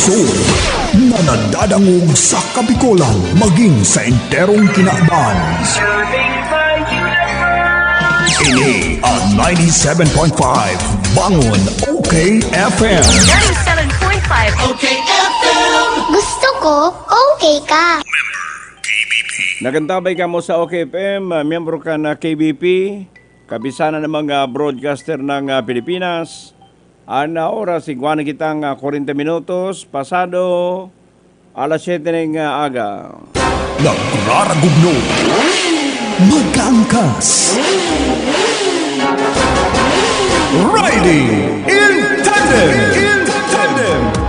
Kamsur na nadadangog sa Kabikolan maging sa enterong kinaban. Ini ang 97.5 Bangon OK FM. 97.5 OK FM. Gusto ko, okay ka. Nagantabay ka mo sa OKFM, miyembro ka na KBP, kabisana ng mga broadcaster ng Pilipinas. Ana oras, iguana kitang 40 minutos, pasado alas 7 ng aga. Nagraragubno, magkaangkas, riding in tandem.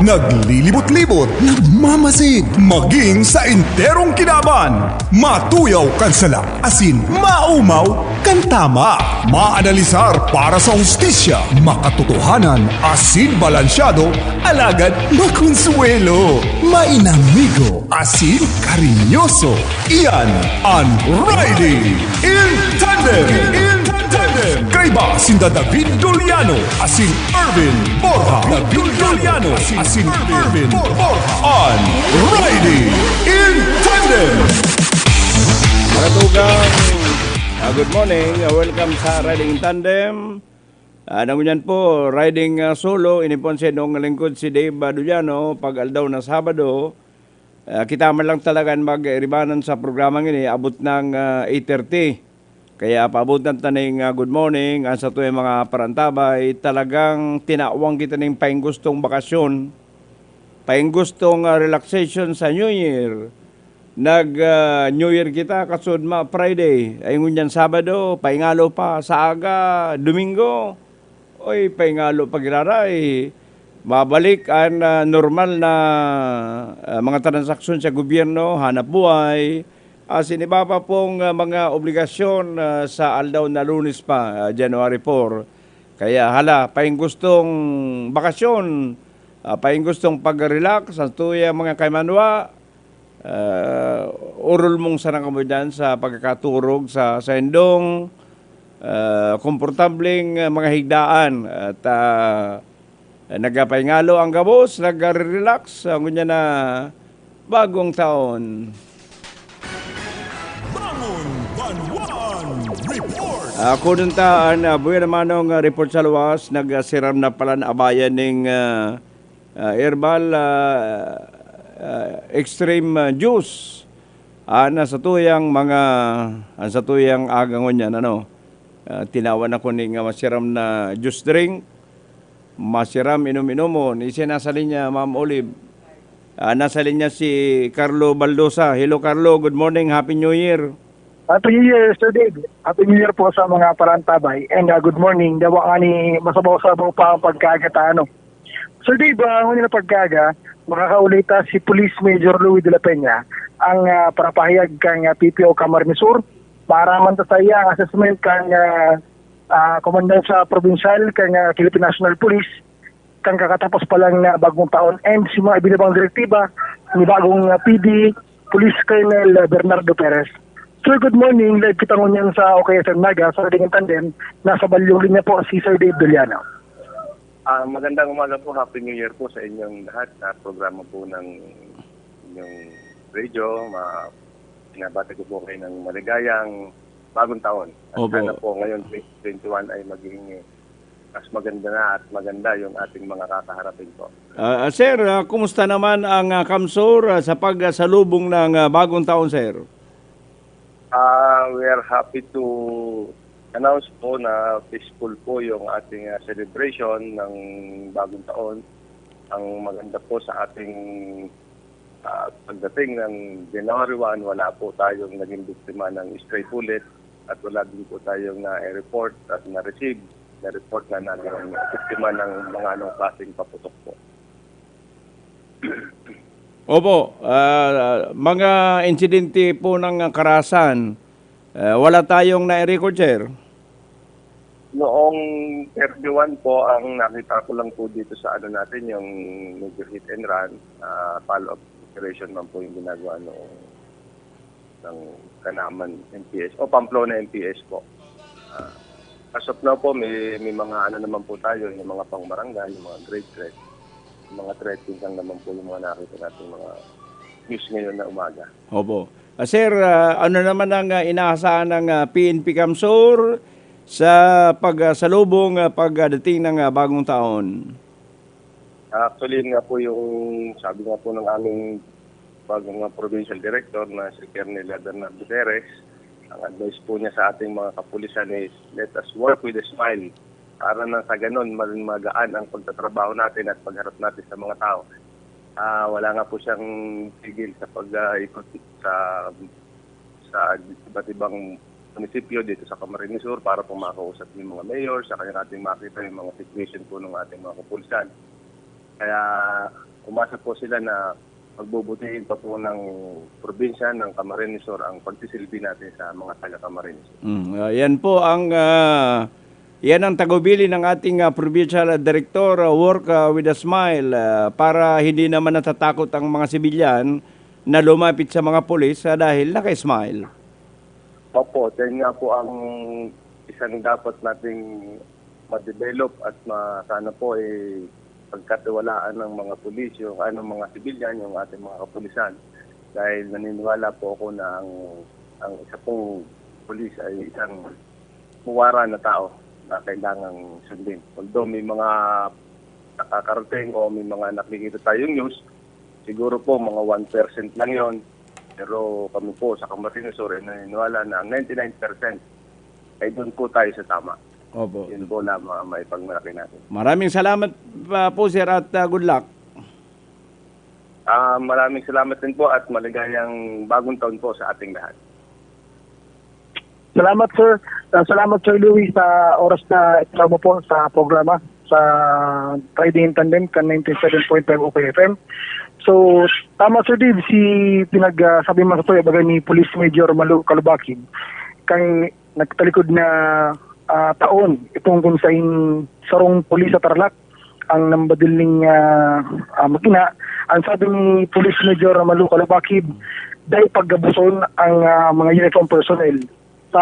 Naglilibot-libot, nagmamasid, maging sa enterong kinaban. Matuyaw kan sala, asin maumaw kan tama. Maanalisar para sa hustisya, makatotohanan, asin balansyado, alagad makonsuelo. Mainamigo, asin karinyoso. Iyan ang Riding in Tandem. Kay ba sinda David Doliano, asin Irvin Borja. David Doliano, asin Irvin Borja. On Riding in Tandem. Karatugang, good morning, welcome sa Riding in Tandem. Nangunyan po, riding solo, inipon siya nung lingkod si Dave Doliano, pag aldaw na Sabado. Kita man lang talagang mag-iribanan sa programang ini, abot ng 8:30. Kaya paabutan taning good morning sa tuwing mga parantabay, talagang tinawang kita ng painggustong bakasyon, painggustong relaxation sa New Year. New Year kita kasud Friday, ay ngunyan Sabado, paingalo pa sa aga, Domingo, oy paingalo pagiraray. Mabalik ang normal na mga transaksyon sa gobyerno, hanap buhay. Sinibaba pong mga obligasyon sa aldaw na Lunes pa, January 4. Kaya hala, paing gustong bakasyon, paing gustong pag-relax, sa tuya mga kaymanwa, urol mong sarang kamo dyan sa pagkakaturog sa endong, komportableng mga higdaan at nagpaingalo ang gabos, nag-relax, ngunyan na bagong taon. Kununtaan, buhay naman ang report sa luwas, nagsiram na pala na abayan ng herbal extreme juice. Sa tuyang mga, sa tuyang agangon yan, tinawan ako ng masiram na juice drink, masiram inom-inomon. Nasa linya, Ma'am Olive. Nasa linya si Carlo Baldosa. Hello Carlo, good morning, Happy New Year. Happy New Year, Sir Dave. Happy New Year po sa mga parantabay. And good morning. Dawa nga ni masabaw-sabaw pa ang pagkagatano. Sir Dave, ngunit na pagkaga, makakaulita si Police Major Louis de la Peña ang parapahayag kang PPO Camarnesur para man ta saya ang assessment kang komandante sa provincial kang Philippine National Police kang kakatapos pa lang na bagong taon and si mga ibinabang direktiba ni bagong PD Police Colonel Bernardo Perez. Sir, good morning. Live kita ngunyan sa OKFM Naga sa Riding in Tandem. Nasa balyong linya po si Sir Dave Doliano. Magandang umaga po. Happy New Year po sa inyong lahat. Programa po ng inyong radio. Pinabati ko po kayo ng maligayang bagong taon. At sana po ngayon 2021 ay maging mas maganda na at maganda yung ating mga kakaharapin po. Sir, kumusta naman ang Kamsur sa pagsalubong ng bagong taon, sir? We are happy to announce po na peaceful po yung ating celebration ng bagong taon. Ang maganda po sa ating pagdating ng January 1, wala po tayong naging biktima ng stray bullet at wala din po tayong na-report at na-receive na report na natin biktima ng mga anong klaseng paputok po. Opo, mga insidente po ng karahasan, wala tayong na-record, sir? Noong 31 po, ang nakita ko lang po dito sa natin, yung major hit and run, follow-up operation man po yung ginagawa ng Kanaman MPS, o Pamplona MPS po. As of now po, may mga naman po tayo, yung mga pangbarangay, yung mga grade threat. mga threats lang naman po yung mga nakita natin mga news ngayon na umaga. Opo. Sir, ano naman ang inaasahan ng PNP Kamsur sa pagsalubong pagdating ng bagong taon? Actually, yun nga po yung sabi nga po ng aming bagong provincial director na si Colonel Bernardo Perez, ang advice po niya sa ating mga kapulisan is let us work with a smile para na sa ganun magaan ang pagtatrabaho natin at pagharap natin sa mga tao. Wala nga po siyang tigil sa pag-ikot sa iba't ibang munisipyo dito sa Camarines Sur para po makausap yung mga mayor, sa kanya natin makita yung mga situation po ng ating mga kapulisan. Kaya umasa po sila na magbubutihin pa po ng probinsya ng Camarines Sur ang pagsisilbi natin sa mga taga-Camarines Sur. Yan po ang yan ang tagubili ng ating provincial director, work with a smile, para hindi naman natatakot ang mga sibilyan na lumapit sa mga pulis dahil naka-smile. Opo, yan nga po ang isang dapat nating ma-develop at sana po pagkatiwalaan ng mga pulis, yung mga sibilyan, yung ating mga kapulisan. Dahil naniniwala po ako na ang isa pong pulis ay isang muwara na tao na kailangang sundin. Although may mga nakakarating o may mga nakikita tayong news, siguro po mga 1% lang yon. Pero kami po sa Camarines Sur ay naniniwala na ang 99% ay doon po tayo sa tama. Opo. Yun po lamang may pagmalaki natin. Maraming salamat po, sir, at good luck. Maraming salamat din po at maligayang bagong taon po sa ating lahat. Salamat, sir. Salamat, Sir Louie, sa oras na itaw mo po sa programa sa Riding in Tandem kan 97.5 OKFM. So, tama, Sir Dave, sabi mo sa to'y bagay ni Police Major Malu Kalubakid kang nagtalikod na taon itong kunsaing sarong pulis sa Tarlac ang nambadiling makina. Ang sabi ni Police Major Malu Kalubakid, dahil paggabuson ang mga uniform personnel sa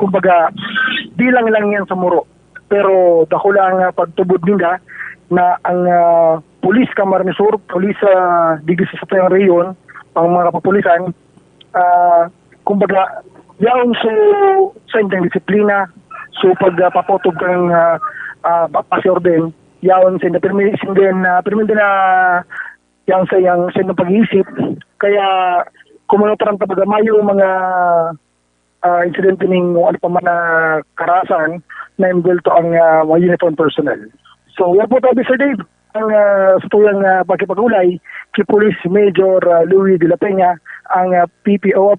kumbaga bilang lang yan sa muro, pero dako lang pagtubod nila na ang pulis Camarines Sur, pulis digis sa tayong reyon, ang mga kapulisan kumbaga yaon sa indang disiplina, so pagpapotog kang pasiorden yaon sa indang permit na yang sa pag-iisip. Kaya kumunotran tabaga mayo mga incident ning ano pa man na karasan na involved to ang mga uniform personnel. So yan po tabi, Sir Dave, ang sa tuyang pagkipag-ulay kay Police Major Louie de la Peña, ang PO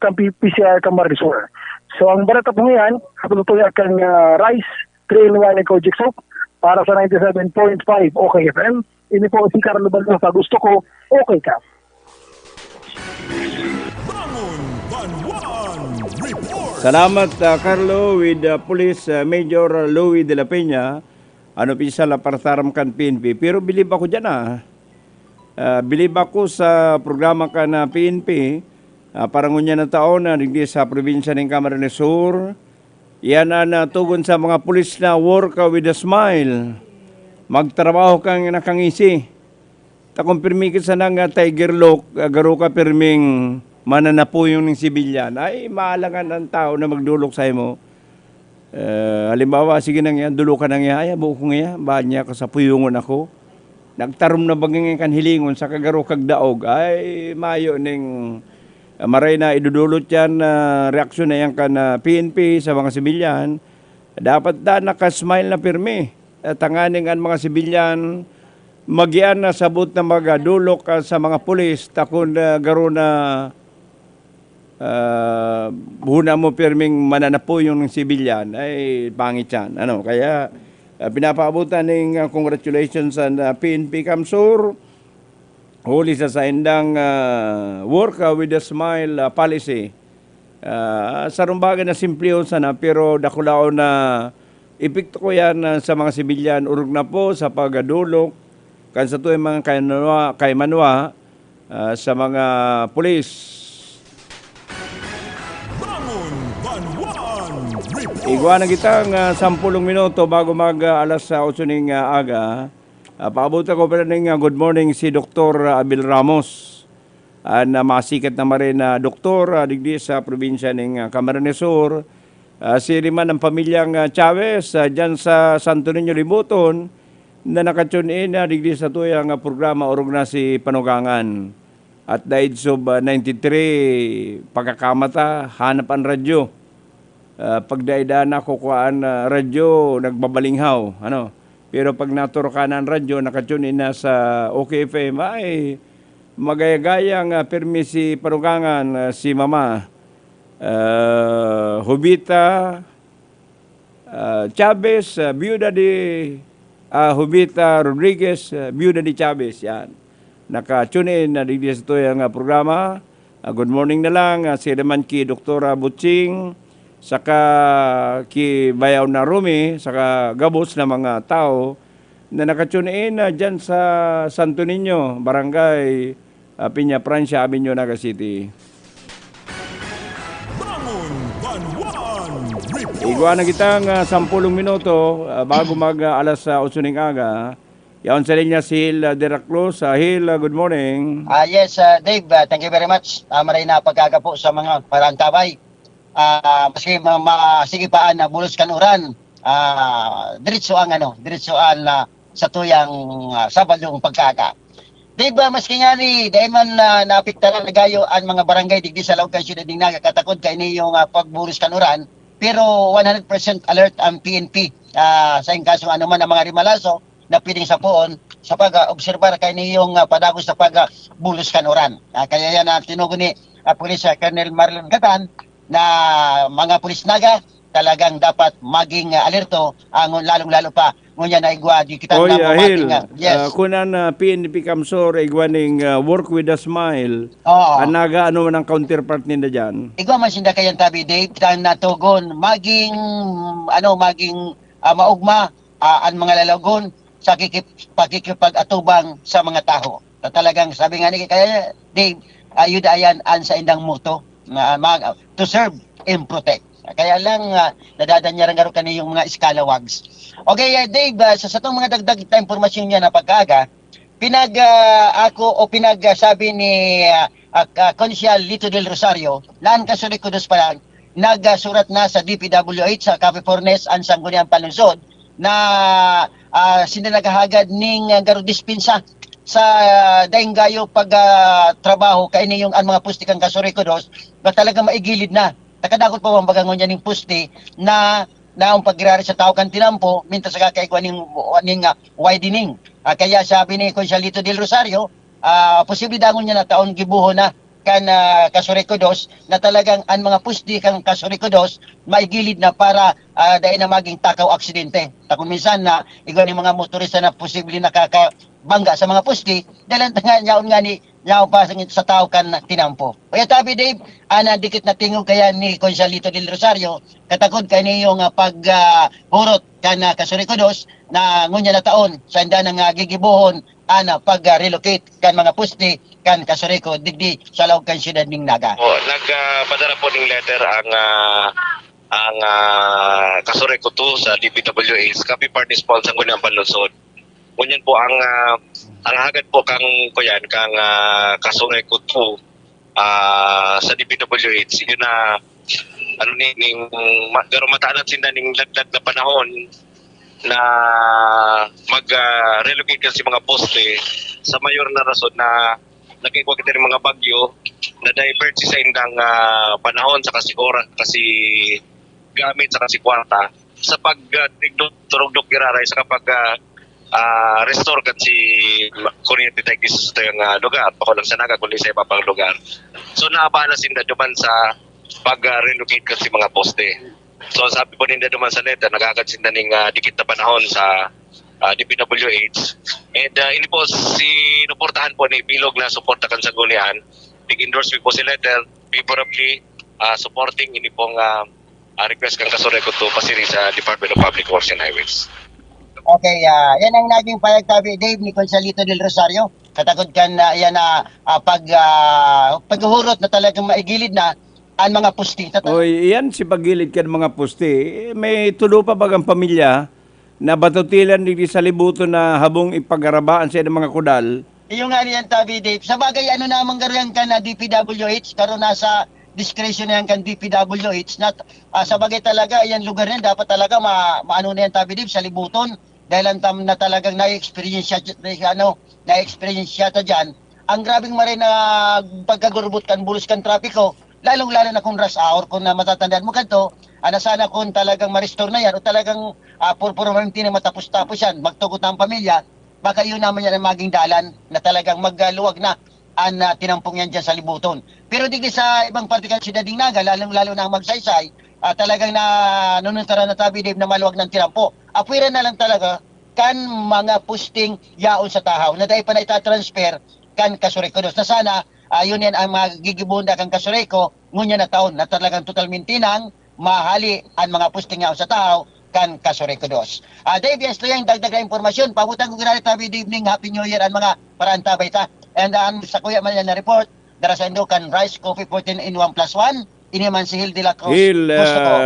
kang PCR Camarines Sur. So ang barata po ngayon, kapatutuya kang Rice 3-in-1 Kojic Soap para sa 97.5 OKFM. Ini po si Carlo Baldo sa gusto ko, okay ka. Salamat, Carlo, with Police Major Louie de la Peña. Ano pisa la partaram kan PNP. Pero bilib ako dyan bilib ako sa programa ka na PNP. Parang unya na taon na hindi sa probinsya ng Camarines Sur. Yan na tugon sa mga pulis na work with a smile. Magtrabaho kang nakangisi. Takumpirmi ka sa nang Tiger Lock, garo ka pirming mananapuyo ng sibilyan. Ay, maalangan ang tao na magdulok sa mo. Halimbawa, sige nang yan, dulukan nang yan, ay, buko nga yan, bahan niya ka sa puyungon ako. Nagtarom na bagay kan hilingon sa kagaro kagdaog, ay, mayo ning maray na idudulot yan, reaksyon na yan kan PNP sa mga sibilyan. Dapat nakasmile na pirmi. Tanganing ang mga sibilyan, magian na sabot na magadulok sa mga pulis, takon garo na huna mo pirming mananapo yung sibilyan, ay pangit yan. Kaya pinapaabutan ng congratulations sa PNP Kamsur, huli sa indang work with a smile policy. Sarumbaga na simple yun sana, pero dakulao na epekto ko yan sa mga sibilyan. Urog na po sa pagdulok kan sa tuwing mga kay manwa sa mga pulis. Igwa na kitang 10 minuto bago mag alas 8 ng aga. Paabot ako pala ng good morning si Dr. Abel Ramos. Na masikat naman rin na doktor digdi sa probinsya ng Camarines Sur. Si Riman ng pamilyang Chavez dyan sa Santo Niño, Libuton na nakatune in digdi sa tuyang programa orog na si Panugangan. At dahil sub 93 pagkakamata, hanap ang radyo. Pagdaida na kukuhaan radyo, nagbabalinghaw. Ano? Pero pag naturo ka ng radyo, nakatune in na sa OKFM, ay magayagayang permi si Panugangan, si Mama Hubita Chavez, biyuda di Hubita Rodriguez, biyuda di Chavez. Yan. Naka-tune in na digdi sa ito yung programa. Good morning na lang. Si naman ki Dr. Butching, saka ki Bayaw na Rumi, saka gabos na mga tao na nakatune in dyan sa Santo Niño, Barangay Piña Francia, Avenue, Naga City. Bangon Banwan Report. Igwa na kitang 10 minuto bago mag alas 8 ng aga. Yaon sa linya si Hil de la Cruz. Hil, good morning. Yes, Dave, thank you very much. Maray na pagkaga po sa mga parantabay. Maski sige paan na bulos kanuran. Diretso ang sa tuyang Sabadong pagkaga. Dave, maski nga ni dahil man naapekta na nagayo ang mga barangay digdi sa Laucan Ciudad ng Naga katakod kay ni yung pagbulos kanuran, pero 100% alert ang PNP sa kaso ano man ang mga rimalaso na pwedeng sapuon sa pag-obserbar kay niyong padagos sa pag-bulos kanuran. Kaya yan tinugon ni Pulis Colonel Marlon Gatan na mga pulis naga talagang dapat maging alerto ang lalong-lalo pa ngunya na igwa di kita Oy, na Hil, yes. kunan PNP Kamsor, igwa ning work with a smile. Oo. Naga ano man ang counterpart ninda dyan? Igwa man sinda kayan tabi Dave tan natugon maging maugma ang mga lalagon sa pakikipag-atubang sa mga tao. Talagang sabi nga ni kaya Dave, ayud ayan an sa indang moto to serve and protect. Kaya lang nadadanyaran garo kani yung mga scalawags. Okay, Dave, sa satong mga dagdag na impormasyon niya na pagkaaga, pinagsabi ni Consial Lito del Rosario, laan kasunod ko dos pa lang, nagsurat na sa DPWH sa Cape Fornes ang Sangguniang Palunsod na sinalagahagad ning garo dispensa sa daing gayo pag trabaho kay yung ang mga pusti kang kasurikodos ba talaga maigilid na takadakot pa ang bagangon niya ning pusti na ang paggirari sa tao kan tinampo minta sa kakaigwa ning widening. Kaya sabi ni Consialito del Rosario, posible dangon niya na taon gibuho na kan kasurikodos na talagang ang mga pusti kang kasurikodos maigilid na para dahil na maging takaw aksidente. Kung minsan na igwa ni mga motorista na posible nakakabangga sa mga pusti dahil nga nyaon nga ni nyaon pa sa tao kan tinampo. Kaya tabi Dave, dikit na tingog kaya ni Consialito del Rosario katakod kay niyong paghurot kan kasurikodos na ngunya na taon sa inda nang gigibuhon pag-relocate kan mga pusti kan kasuriko digdi sa Laucan Ciudad ning Naga. Nagpadala po ng letter ang kasuriko 2 sa DPWH, Cape Party Sponsor ng Sangguniang Palunsod. Ngunyan po ang hagad po kang kasuriko 2 sa DPWH yun na garo mataanan sinda ning laglag na panahon na mag-relocate kasi mga poste sa mayor na rason na nagkikwa kita ng mga bagyo na divert sa indang panahon sa kasigora kasi gamit sa kasikwarta sa pag-turugdok iraray sa kapag restore kan si kuryente tayo sa itong lugar pakulang sa Naga kundi sa iba pang lugar. So naabala sinda duman sa pag-relocate kasi mga poste. So sabi po ninda duman sa letter, nagkakatsinda ng dikit na panahon sa DPWH. And ini po sinuportahan po ni Bilog na suporta kan Sanggunian. Nag-endorse po si letter, favorably supporting ini pong request kang kasureko to pasiri sa Department of Public Works and Highways. Okay, yan ang naging payag tabi Dave ni Consialito del Rosario. Katakod kan yan na paghurot na talagang maigilid na ang mga pusti. Oy, yan si pagilid kan mga pusti. May tulo pa bagang pamilya na batutilan digdi sa libuton na habong ipagarabaan sa mga kudal. Yung nga niyan tabi Dave. Sa bagay ano namang garuyan ka na DPWH karon nasa discretion na yan kan DPWH na sa bagay talaga yan lugar na yan, dapat talaga maano na yan tabi Dave sa libuton dahil ang na talagang na-experience siya ta dyan. Ang grabing maray na pagkagurbot kan bulos kan trapiko, lalong-lalo na kung rush hour, kung na matatandaan mo kanto, sana kung talagang ma-restore na yan o talagang purpuramente na matapos-tapos yan, magtugot ang pamilya, baka yun naman yan ang maging dalan na talagang magluwag na ang tinampong yan dyan sa libuton. Pero digdi sa ibang parte kan Ciudad Naga, lalong-lalo na ang magsaysay, talagang nununtaran na tabi Dave na maluwag ng tinampo. Apwira na lang talaga kan mga posting yaon sa tahaw na dahil pa na itatransfer kan Kasureko dos na sana yun yan ang magigibunda kang Kasureko ngunya na taon na talagang total mintinang mahali ang mga posting yaon sa tahaw kan Kasureko dos. Dave, yes to yung dagdag na impormasyon. Pabutang ko ganari tabi evening, Happy New Year ang mga parantabay ta. And sa kuya man yan na report, darasando kan Rice Coffee 14 in 1 plus 1. Ini man si Hil de la Cruz. Hil,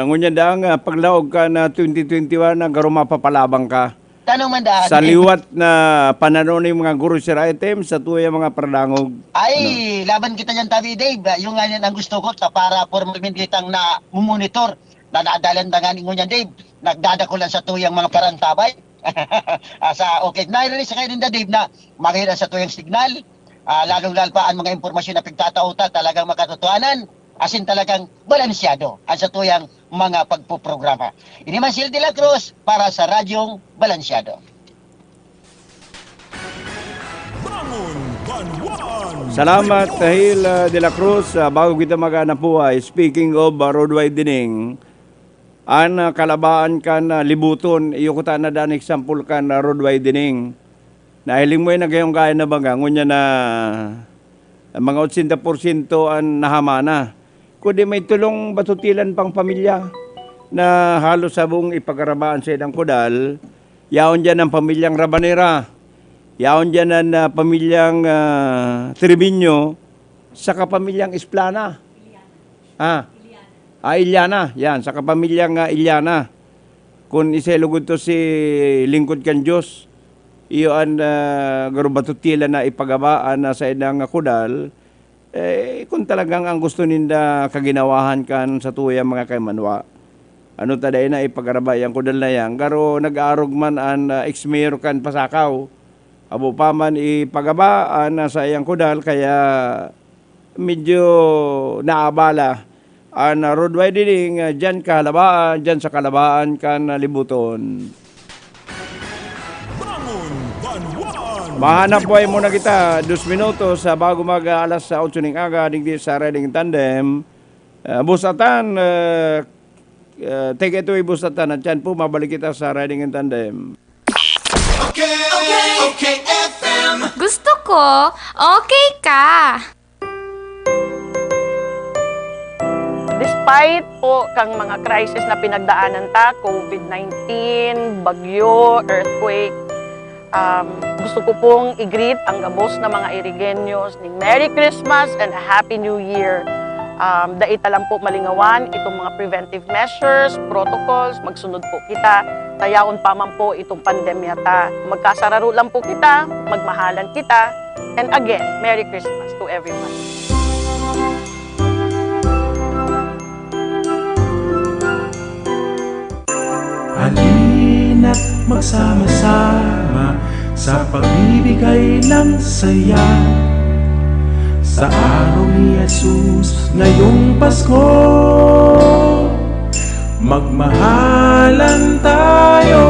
ngunya daang paglaog ka na 2021 na garo mapapalabang ka. Tanong man daan. Sa liwat na pananaw ng mga grocery items sa tuya mga pardangog. Ay, laban kita niyan tabi Dave. Yung nga yan ang gusto ko para formalmente kitang na monitor na naadalan na nga ninyo niyan Dave. Nagdadako lang sa tuyang mga parantabay. Okay, nai-release kayo din Dave na makita sa tuyang signal. Lalong-lalo pa ang mga impormasyon na pagtatauta talagang makatotohanan. Asin talagang balansyado ang sa tuyang mga pagpuprograma. Ini man Hil de la Cruz para sa Radyong Balansyado. Salamat Hil de la Cruz. Bago kita maganapuay, speaking of road widening, ang kalabaan kan libuton, iyo ko na daan example kan road widening. Nahiling mo yun na gayong kaya na baga, ngunya na mga 80% ang nahamana. Kundi may tulong batutilan pang pamilya na halos sabong ipagarabaan sa idang kudal. Yaon dyan ang pamilyang Rabanera. Yaon dyan ang pamilyang Triviño. Saka pamilyang Esplana. Iliana. Yan, saka pamilyang Iliana. Kung iselugod to si Lingkod kan Diyos, iyo ang garo batutilan na ipagabaan sa idang kudal. Kung talagang ang gusto ninda kaginawahan kan sa tuya mga kaymanwa, ano taday na ipagarabay ang kudal na yan, garo nag-aarog man ang ex-mayor kan Pasakaw, abo pa man ipagabaan sa iyang kudal, kaya medyo naabala ang road widening dyan sa kalabaan kan libuton. Mahanap buhay muna kita 2 minutos bago mag-alas sa 8 ng aga digdi sa Riding Tandem. Busatan, take it away Busatan. At yan po, mabalik kita sa Riding Tandem. Okay, FM. Gusto ko, okay ka. Despite po kang mga crisis na pinagdaanan ta, COVID-19, bagyo, earthquake, gusto ko pong i-greet ang gabos na mga Irigenyos ng Merry Christmas and Happy New Year. Daita lang po malingawan itong mga preventive measures, protocols, magsunod po kita, tayaon pa man po itong pandemya ta. Magkasararo lang po kita, magmahalan kita, and again, Merry Christmas to everyone. Halina't magsama-sama sa pagbibigay ng saya sa araw ni Jesus ngayong Pasko. Magmahalan tayo,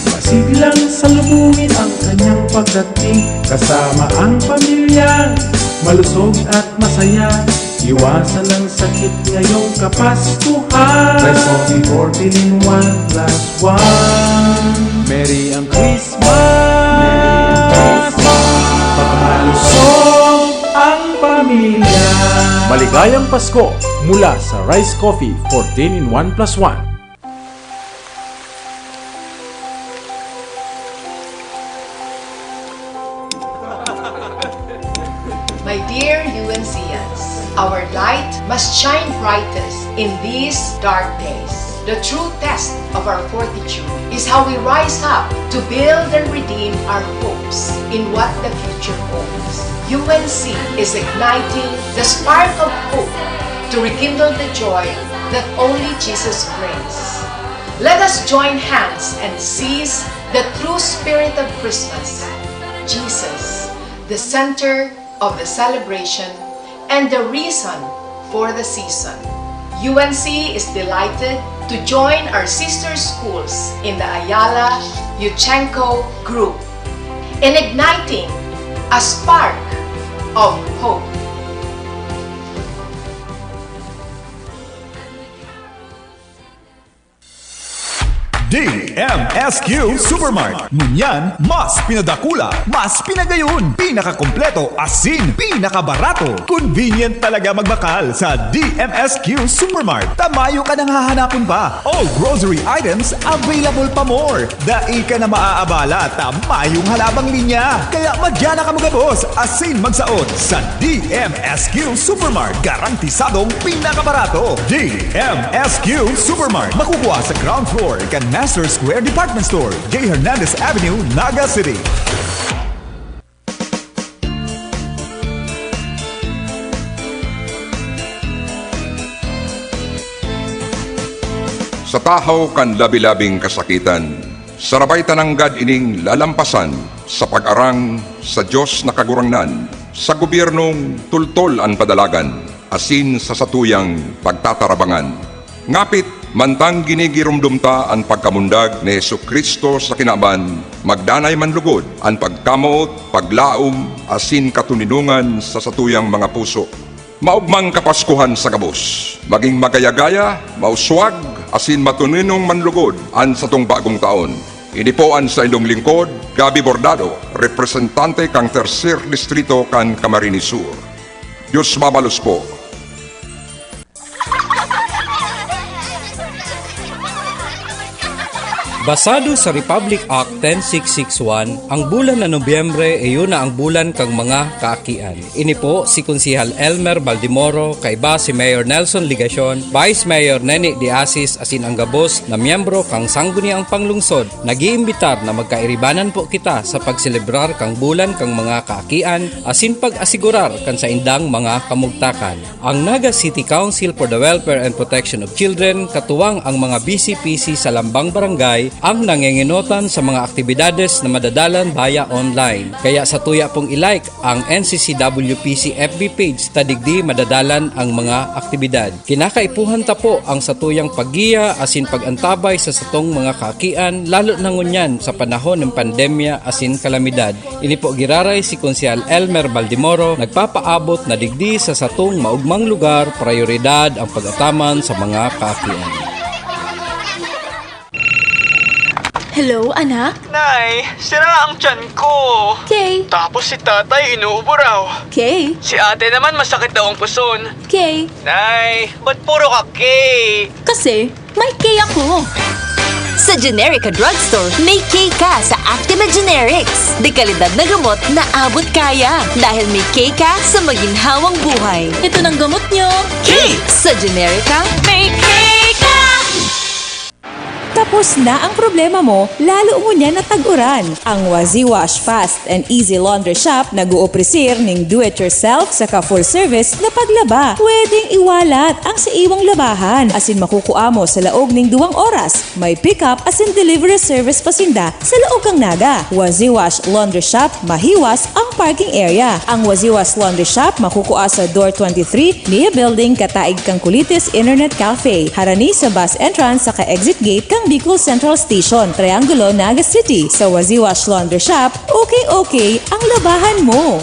masiglang salubungin ang kanyang pagdating, kasama ang pamilya, malusog at masaya. Iwasan ang sakit ngayong Kapaskuhan. Rice Coffee 14 in 1 plus 1. Merry ang Christmas, pagmalusog ang pamilya. Maligayang Pasko mula sa Rice Coffee 14 in 1 plus 1. My dear UNCians, our light must shine brightest in these dark days. The true test of our fortitude is how we rise up to build and redeem our hopes in what the future holds. UNC is igniting the spark of hope to rekindle the joy that only Jesus brings. Let us join hands and seize the true spirit of Christmas, Jesus, the center of the celebration and the reason for the season. UNC is delighted to join our sister schools in the Ayala Yuchenko Group in igniting a spark of hope. DMSQ Supermart. Ngunyan, mas pinadakula, mas pinagayon, pinakakompleto, asin, pinakabarato. Convenient talaga magbakal sa DMSQ Supermart. Tamayo ka nang hahanapon pa. All grocery items available pa more. Dai ka na maaabala, tamayong halabang linya. Kaya madyan na ka magabos, asin magsaot sa DMSQ Supermart. Garantisadong pinakabarato. DMSQ Supermart. Makukuha sa ground floor kan Master Square Department Store, J. Hernandez Avenue, Naga City. Sa tahaw kan labi-labing kasakitan, sarabay tananggad ining lalampasan sa pag-arang sa Diyos na kagurangnan, sa gobyernong tultol ang padalagan, asin sa satuyang pagtatarabangan. Ngapit mantang ginigirumdumta ang pagkamundag ni Jesucristo sa kinaban, magdanay man lugod ang pagkamot, paglaom, asin katuninungan sa satuyang mga puso. Maugmang kapaskuhan sa gabos, maging magayagaya, mauswag, asin matuninong manlugod ang satong bagong taon. Inipoan sa inyong lingkod, Gabi Bordado, representante kang Tercer Distrito kan Camarines Sur. Diyos mabalos po. Basado sa Republic Act 10661, ang bulan na Nobyembre ay yun na ang bulan kang mga kaakian. Ini po si Konsehal Elmer Baldimoro, kaiba si Mayor Nelson Ligacion, Vice Mayor Neni De Asis asin ang gabos na miyembro kang sangguniang panglungsod. Nag-iimbitar na magkairibanan po kita sa pagselebrar kang bulan kang mga kaakian asin pag-asigurar kan sa indang mga kamugtakan. Ang Naga City Council for the Welfare and Protection of Children katuwang ang mga BCPC sa Lambang Barangay ang nanginginotan sa mga aktibidades na madadalan via online. Kaya sa tuya pong ilike ang NCCWPC FB page tadigdi madadalan ang mga aktibidad. Kinakaipuhan ta po ang satuyang paggiya asin pagantabay sa satong mga kaakian lalo na ngunyan sa panahon ng pandemya asin kalamidad. Ini po giraray si Konsehal Elmer Baldimoro nagpapaabot na digdi sa satong maugmang lugar prioridad ang pag-ataman sa mga kaakian. Hello, anak? Nay, sira ang tiyan ko. Kay? Tapos si tatay inuubo raw. Kay? Si ate naman masakit daw ang puson. Kay? Nay, ba't puro ka Kay? Kasi may Kay ako. Sa Generica Drugstore, may K ka sa Actima Generics. Dekalidad na gamot na abot kaya. Dahil may K ka sa maginhawang buhay. Ito ng gamot nyo. K! Sa Generica, may K ka! Tapos na ang problema mo, lalo mo niya natag-uran. Ang Wazi Wash Fast and Easy Laundry Shop nag-uopresir ng do-it-yourself saka full service na paglaba. Pwedeng iwalat ang sa iwang labahan asin makukuha mo sa laog ng 2 oras. May pick-up asin delivery service pasinda sa laog kang Naga. Wazi Wash Laundry Shop, mahiwas ang parking area. Ang Wazi Wash Laundry Shop makukuha sa Door 23, Nia Building, Kataig kang Kulitis Internet Cafe. Harani sa bus entrance saka exit gate kang Bicol Central Station, Triangulo, Naga City. Sa Wazi Wash Laundry Shop, okay ang labahan mo.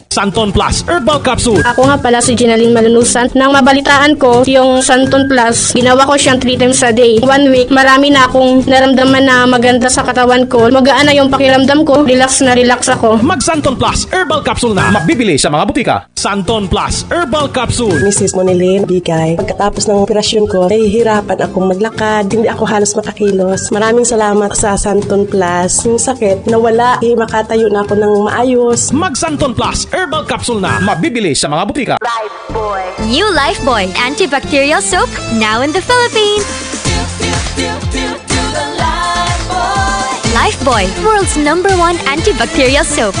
Santon Plus Herbal Capsule. Ako nga pala si Ginaline Malunusan. Nang mabalitaan ko yung Santon Plus, ginawa ko siyang 3 times a day. 1 week, marami na akong naramdaman na maganda sa katawan ko. Magaan na yung pakiramdam ko. Relax na relax ako. Mag Santon Plus Herbal Capsule na. Mabibili sa mga butika. Santon Plus Herbal Capsule. Mrs. Monilene Bigay. Pagkatapos ng operasyon ko, nahihirapan akong maglakad. Hindi ako halos makakilos. Maraming salamat sa Santon Plus. Yung sakit, nawala. Makatayo na ako ng maayos. Mag Santon Plus Herbal Capsule na. Mabibili sa mga butika. New Lifebuoy Antibacterial Soap, now in the Philippines. Lifebuoy, world's #1 antibacterial soap.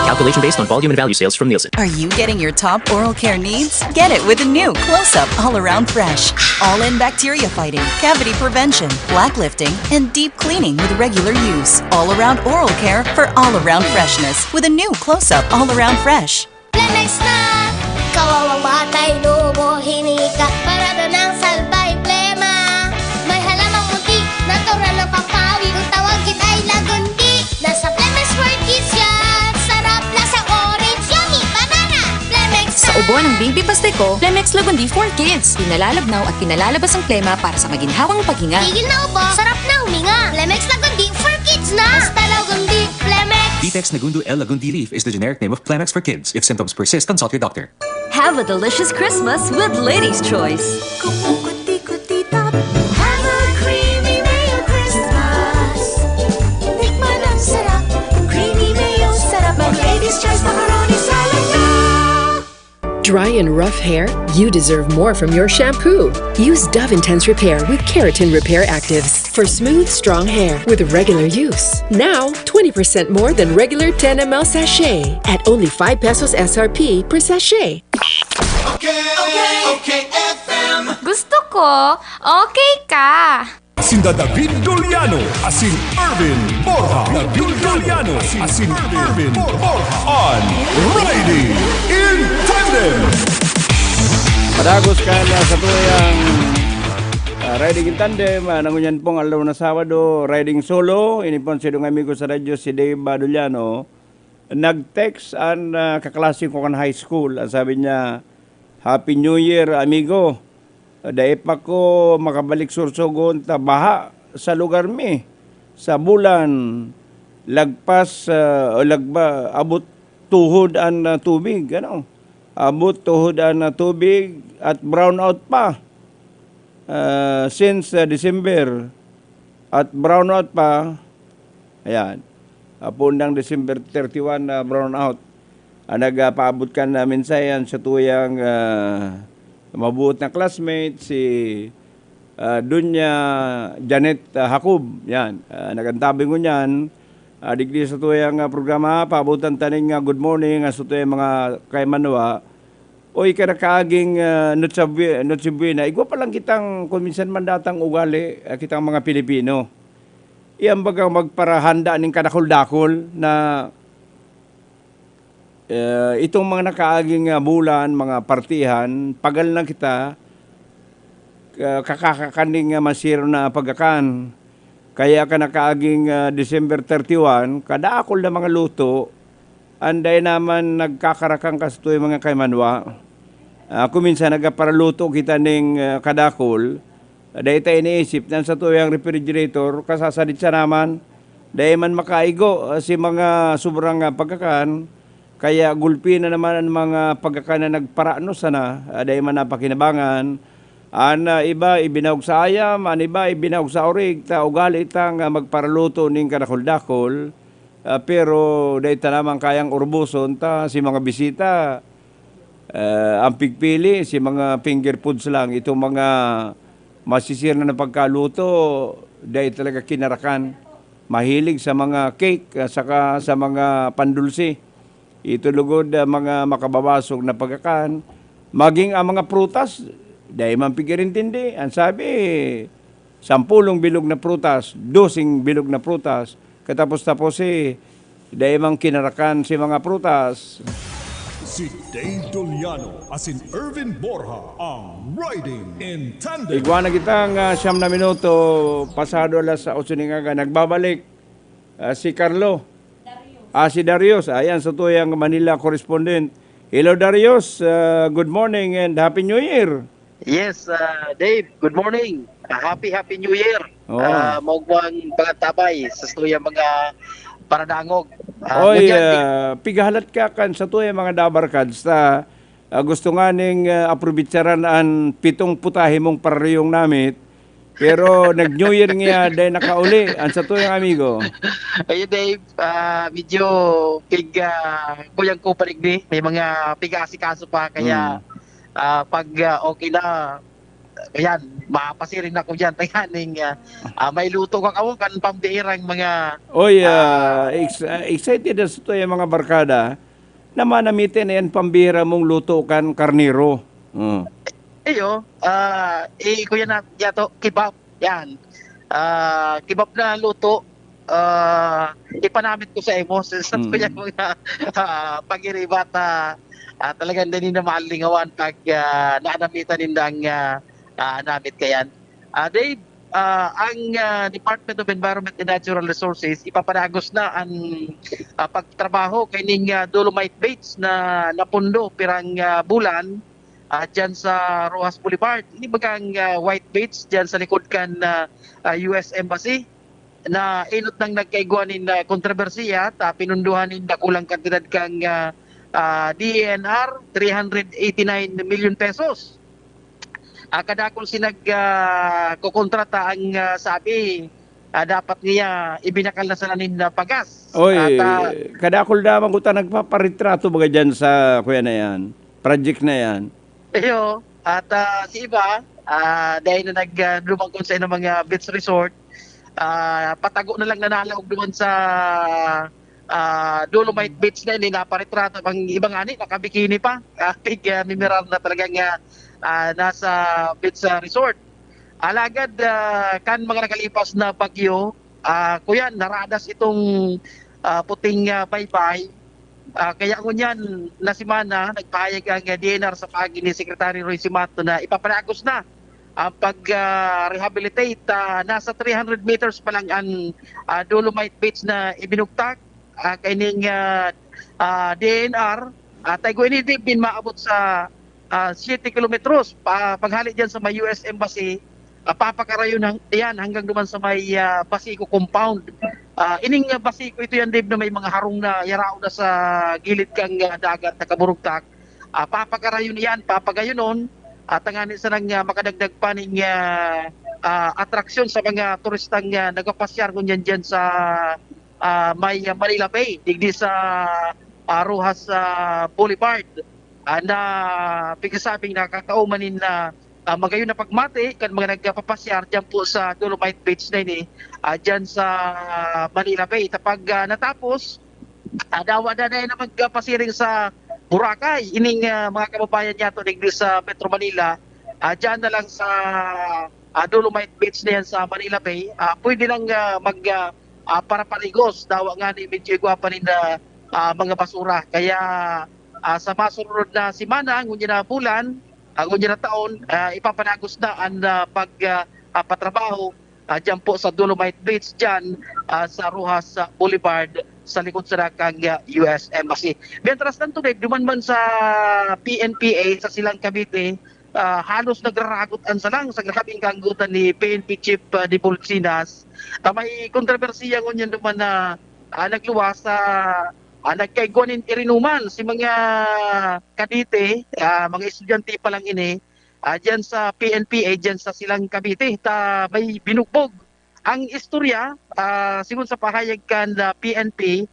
Calculation based on volume and value sales from Nielsen. Are you getting your top oral care needs? Get it with the new Close-Up All Around Fresh. All-in bacteria fighting, cavity prevention, black lifting, and deep cleaning with regular use. All-around oral care for all-around freshness with a new Close-Up All Around Fresh. Plemex na! Kawawang batay, lubo, hinika, para doon ang salbay, plema. May halamang muti, natural na papawi, kung tawagin ay lagundi. Nasa Plemex for Kids yan, sarap lasa orange, yummy, banana. Plemex na! Sa ubo ng baby pasteko, Plemex Lagundi for Kids. Pinalalabnaw at pinalalabas ang plema para sa maginhawang paghinga. Tigil na ubo, sarap na huminga. Plemex Lagundi for Kids na! Basta Lagundi, Plemex! Vitex Nagundu L. Lagundi Leaf is the generic name of Plemex for kids. If symptoms persist, consult your doctor. Have a delicious Christmas with Lady's Choice. Have a creamy mayo Christmas. Tikman ang sarap, creamy mayo sarap. Mag-Lady's Choice macaroni salad na. Dry and rough hair? You deserve more from your shampoo. Use Dove Intense Repair with Keratin Repair Actives for smooth, strong hair with regular use. Now, 20% more than regular 10 ml sachet at only 5 pesos SRP per sachet. Okay, FM. Gusto ko, okay ka. Sinda David Doliano, asin Irvin Borja. David Doliano, asin Irvin Borja. On Riding in Tandem. Padagos ka na sa tuyang Riding in Tandem, nangunyan pong alaw na Sabado, Riding Solo. Inipon si dong amigo sa radyo si Dave Baduliano. Nag-text ang kaklase ko kan high school. Ang sabi niya, Happy New Year, amigo. Dahil pa ko makabalik Sursogon, baha sa lugar mi. Sa bulan, lagpas, abot tuhod ang tubig. Ano? Abot tuhod ang tubig at brownout pa. Since December at brownout pa, ayan, pundang December 31 na brownout. Nagpaabot ka namin sa yan sa tuyang mabuot na classmate, si Dunya Janet Hakob. Yan, nagantabi ko niyan. Digdi sa tuyang programa, paabutan taning good morning sa tuyang mga kay Manwa. Oy, ka nakaaging Nochebuena. Igwa pa lang kitang kuminsan mandatang ugali, kitang mga Pilipino. Iyan bagang magparahanda ning kadakol-dakol na itong mga nakaaging bulan, mga partihan, pagal na kita, kakakakaning masiro na pagakan. Kaya ka nakaaging December 31, kadaakol na mga luto, anday naman nagkakarakang kastoy mga kaymanwa. Kuminsan nagaparaluto kita ning kadakol, dahil tayo iniisip na sa tuyang refrigerator, kasasadit siya naman, dahil man makaigo si mga sobrang pagkakan, kaya gulpi na naman ang mga pagkakan na nagparano sana, dahil man napakinabangan. Iba ibinawag sa ayam, iba ibinawag sa orig, ugali itang magparaluto ning kadakol-dakol, pero dahil ta naman kayang urbuson ta si mga bisita, ang pigpili, si mga finger foods lang, itong mga masisir na pagkaluto, dahil talaga kinarakan. Mahilig sa mga cake, saka sa mga pandulsi. Ito lugod mga makababasog na pagkakan. Maging ang mga prutas, dahil man pigirintindi. Ang sabi, 10 bilog na prutas, 12 bilog na prutas. Katapos-tapos dahil man kinarakan si mga prutas. Si Dave Doliano, asin Irvin Borja, ang Riding in Tandem. Igwa na kitang 9 na minuto, pasado alas 8 nga nagbabalik si Carlo. Si Darius, ayan sa tuyang Manila correspondent. Hello Darius, good morning and Happy New Year. Yes, Dave, good morning. Happy New Year. Maugwang pangatabay sa tuyang mga paradangog. Oy, pigahalat ka kan sa tuyang mga dabarkads ta gusto nga ning aprobitsaran ang 7 putahe mong parehong namit. Pero nag-New Year nga dahil nakauli ang sa tuyang amigo. Ayun Dave, medyo kuyang ko paligdi. May mga pigasi-kaso pa kaya pag okay na, Ayan, mapasirin ako dyan. Tayaning, may luto ka ako kan pambihirang mga... Oy, excited na ito yung mga barkada na manamitin yan pambihira mong luto kan karniro. Iyo, kuya na yato, kebab. Yan. Kebab na luto. Ipanamit ko sa emo. Sa kuya mga pag-iribat talagang din na maalingawan pag naanamitan nindang namit kayan. Dave, ang Department of Environment and Natural Resources ipapanagos na ang pagtrabaho kayning Dolomite Baits na napundo pirang bulan dyan sa Rojas Boulevard. Ini bagang white baits dyan sa likod kan US Embassy na inot nang nagkaiguanin na kontrobersiya pinunduhan ng dakulang kantidad kang DENR 389 million pesos. Kadakol sinag kukontrata ang sabi dapat niya ibinakal na sa lanin na pagas. Oy, kadakol naman ko nagpaparitrato baga dyan sa kuya na yan. Project na yan. Iyo, at si iba, dahil na naglumangkon sa mga beach resort, patago na lang nanalawag naman sa Dolomite Beach na yun, naparitrato pang ibang ani, nakabikini pa, mineral na talagang nasa beach resort. Alagad, kan mga nakalipas na bagyo, kuya, naradas itong puting baybay. Kaya ko niyan na simana nagpahayag ang DNR sa pagi ni Secretary Roy Simato na ipapanagos na ang pag-rehabilitate. Nasa 300 meters pa lang ang Dolomite Beach na ibinugtak kaining DNR. Tayo ini din maabot sa 7 kilometros paghali dyan sa may US Embassy. Papakarayo ng yan hanggang duman sa may Basico compound. Ining Basico ito yan, Dave, na may mga harong na yarao na sa gilid kang dagat na kaburugtak. Papakarayo yan, papagayonon at angani sa nang makadagdag pa ng atraksyon sa mga turistang nagapasyar kunyan dyan sa may Manila Bay, digdi sa Rojas Boulevard na pigasabing nakakaumanin na magayon na pagmati kan mga nagpapasyar dyan po sa Dolomite Beach na ini dyan sa Manila Bay. Tapag natapos, dawa na na magpasiring sa Boracay. Ining mga kababayan niya to digdi sa Metro Manila, dyan na lang sa Dolomite Beach na yan sa Manila Bay. Pwede lang paraparigos. Dawa nga ni medyo igwapa rin na mga basura. Kaya sa masunod na simana, ngunyan na bulan, ngunyan na taon, ipapanagos na ang patrabaho dyan po sa Dolomite Beach dyan sa Rojas Boulevard sa likod sa dakang US Embassy. Mientras tanto, duman sa PNPA sa Silang Cavite, halos nagraragutan sa lang sa grabing kanggutan ni PNP Chief de Bolsinas. May kontrobersiya ngunyan duman na nagluwas sa nagkaiguanin irinuman si mga kadite, mga estudyante pa lang ini, dyan sa PNPA, dyan sa Silang Cavite, may binugbog. Ang istorya, sigun sa pahayag kan PNP,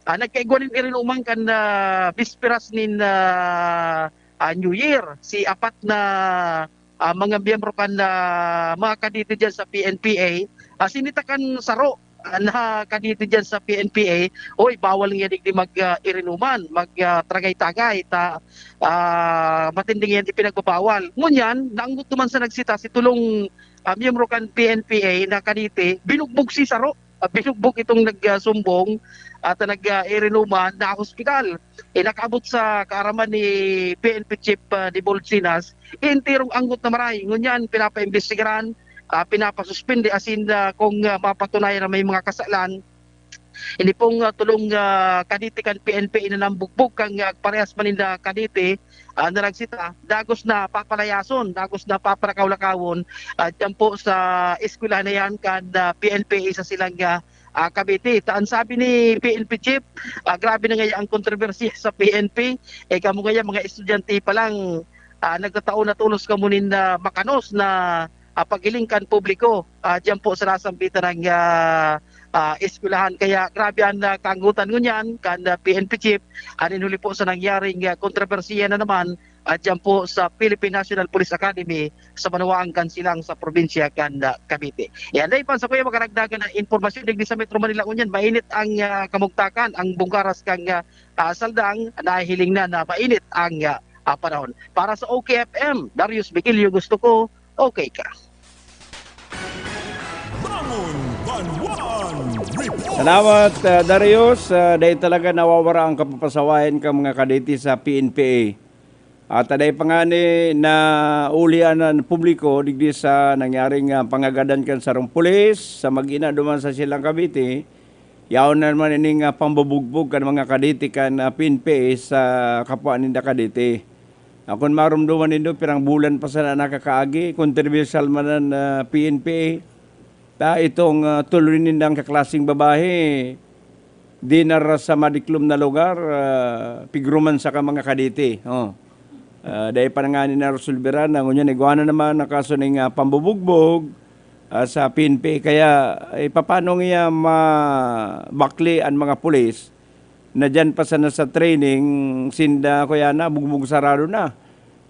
nagkaiguanin irinuman kan bisperas nin New Year. Si apat na mga miyembro kan mga kadite dyan sa PNPA, sinitakan saro na kadito dyan sa PNPA, bawal nga di mag-irinuman, mag-tragay-tagay, matinding yan ipinagbabawal. Ngunyan, naanggot naman sa nagsita si tulong miyembro kan PNPA na kanite, binugbog si Saro, binugbog itong nagsumbong at nag-irinuman na hospital. Nakaabot sa kaaraman ni PNP Chief de Bolsinas, intirong anggot na maray. Ngunyan, pinapaimbestigaran, pinapasuspindi asin kung mapatunayan na may mga kasalan. Hindi pong tulong kadite kan PNP na nambugbog kang parehas maninda kadite na nagsita, dagos na papalayason, dagos na paparakawlakawon dyan po sa eskwela na yan kan PNP sa Silang Cavite. Taan sabi ni PNP Chief, grabe na ngayon ang kontrobersiya sa PNP. Kamo ngayon mga estudyante pa lang nagtataon na tulos kamunin na makanos na pagilingkan publiko dyan po sa nasambitan ng eskwelahan. Kaya grabe ang kanggutan ngunyan kan PNP Chief. Anin huli po sa nangyaring kontrobersiya na naman at dyan po sa Philippine National Police Academy sa Manuang Kansilang sa probinsya kan Cavite. Yan dahil pa sa kuya makaragdagan na informasyon digdi sa Metro Manila unyan mainit ang kamugtakan ang bungkaras kang saldang nahiling na mainit ang panahon. Para sa OKFM, Darius Bigilio, gusto ko okay ka. Salamat Darius. Dahil talaga nawawara ang kapapasawayan ka mga kaditi sa PNPA. At dahil pa nga ni na ulian ng publiko digdi sa nangyaring pangagadan kan sarong pulis sa mag-ina duman sa Silang Cavite. Yaon na naman ining pambubugbog kan mga kaditi kan PNPA sa kapwa ninda kaditi. Kung marumduman nindo pirang bulan pa sa nakakaagi, controversial man ng PNPA. Itong tuloy nindang kaklasing babae, dinar sa madiklom na lugar, pigruman sa ka mga kaditi. Dahil pananganin na Rosulberan, ngunyan iguana naman na kaso ng pambubugbog sa PNPA. Kaya paano nga mabakli ang mga pulis na dyan pa sana sa training, sinda kuya na, bugbog sarado na.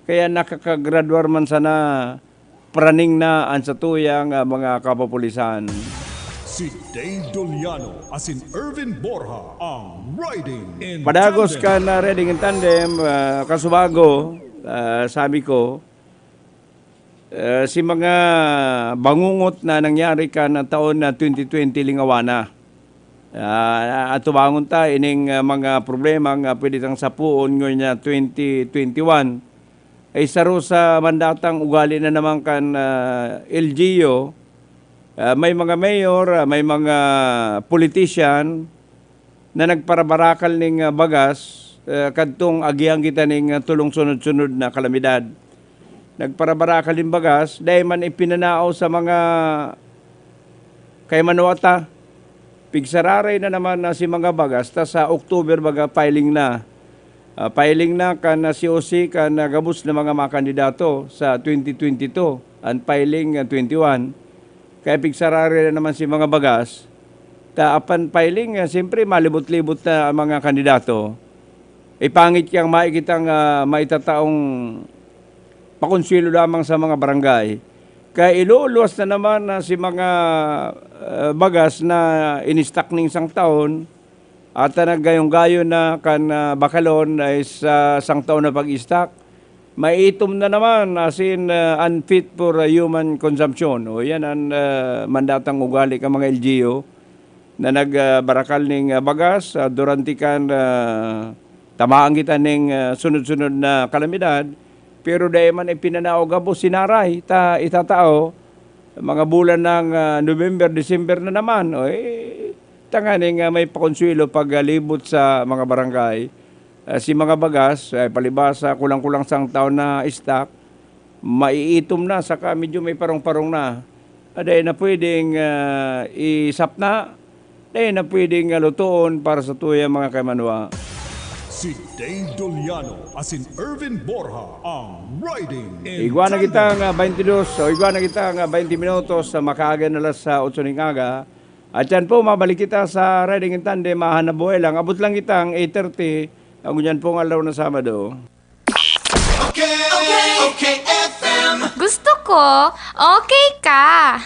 Kaya nakakagraduar man sana, praning na ang satuyang mga kapapulisan. Si Dave Doliano as in Irvin Borja ang Riding in Padagos Tandem. ka na Riding in Tandem, Kasubago, sabi ko, si mga bangungot na nangyari ka na taon na 2020 lingawana. At tubangon ta ining mga problema nga pwede tang sapuon ngayon na 2021. Ay saro sa mandatang ugali na naman kan LGU, may mga mayor, may mga politician na nagparabarakal ning bagas kadtong agiyang kita ning tulong sunod-sunod na kalamidad. Nagparabarakal ning bagas dahil man ipinanao sa mga kay Manuata. Pigsararay na naman na si mga bagas ta sa October baga filing na. Filing na kan si OC kan gabus na mga kandidato sa 2022 and filing 21. Kaya pigsarari na naman si mga bagas. Apan filing, siyempre malibot-libot na mga kandidato. Pangit kang maikitang maitataong pakonsuelo lamang sa mga barangay. Kaya iluluwas na naman si mga bagas na inistak ng isang taon. At naggayong-gayo na kan bakalon ay sa isang taon na pag-istak, maitom na naman as in unfit for human consumption. O yan ang mandatang ugali ka mga LGU na nagbarakal ng bagas, durante kan tamaan kita ng sunod-sunod na kalamidad, pero dahil man ipinanao gabo sinaray, itatao, mga bulan ng November, December na naman, tanganing may pakonsuelo paglibot sa mga barangay. Si mga bagas, palibasa, kulang-kulang sang taon na stock, maiitom na, saka medyo may parong-parong na. Dahil na pwedeng isap na, dahil na pwedeng lutoon para sa tuya mga kaimanwa. Si Dave Doliano as in Irvin Borja ang Riding in Igwa na Tandem. kitang 22, igwa na kitang 20 minutos sa makaaga na las sa 8 ng aga. At yan po, mabalik kita sa Riding in Tandem, mahanap buhay lang. Abot lang kitang 8:30, ang yan pong alaw na Sabado. Okay, FM. Gusto ko, okay ka.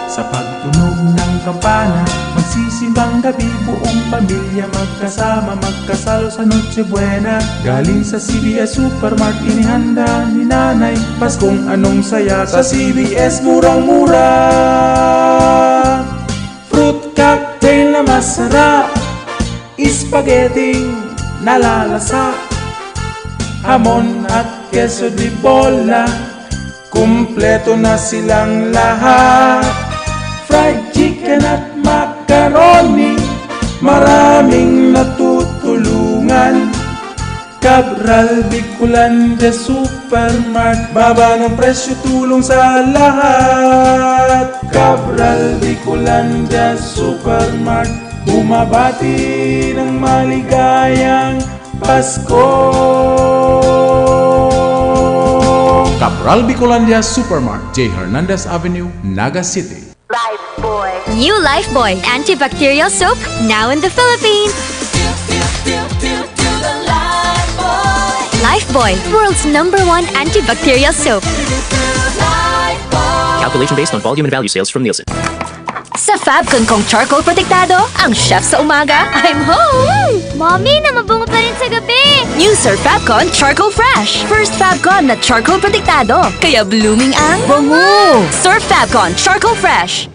Sa pagtunog ng kampana, magsisimbang gabi, buong pamilya magkasama, magkasalo sa Noche Buena. Galing sa CBS Supermart, inihanda ni nanay, Paskong anong saya sa CBS, murang-mura. Fruit cocktail na masarap, spaghetti nalalasa, hamon at queso di bola, kumpleto na silang lahat. Fried chicken at macaroni, maraming natutulungan. Cabral Bicolandia Supermart, baba ng presyo, tulong sa lahat. Cabral Bicolandia Supermart, bumabati ng maligayang Pasko. Cabral Bicolandia Supermart, J. Hernandez Avenue, Naga City. New Lifebuoy antibacterial soap, now in the Philippines. Lifebuoy, world's #1 antibacterial soap. Calculation based on volume and value sales from Nielsen. Sa Fabcon kong charcoal protektado, ang chef sa umaga, I'm home! Mommy, namabungo pa rin sa gabi. New Sir Fabcon Charcoal Fresh. First Fabcon na charcoal protektado, kaya blooming ang bango. Sir Fabcon Charcoal Fresh.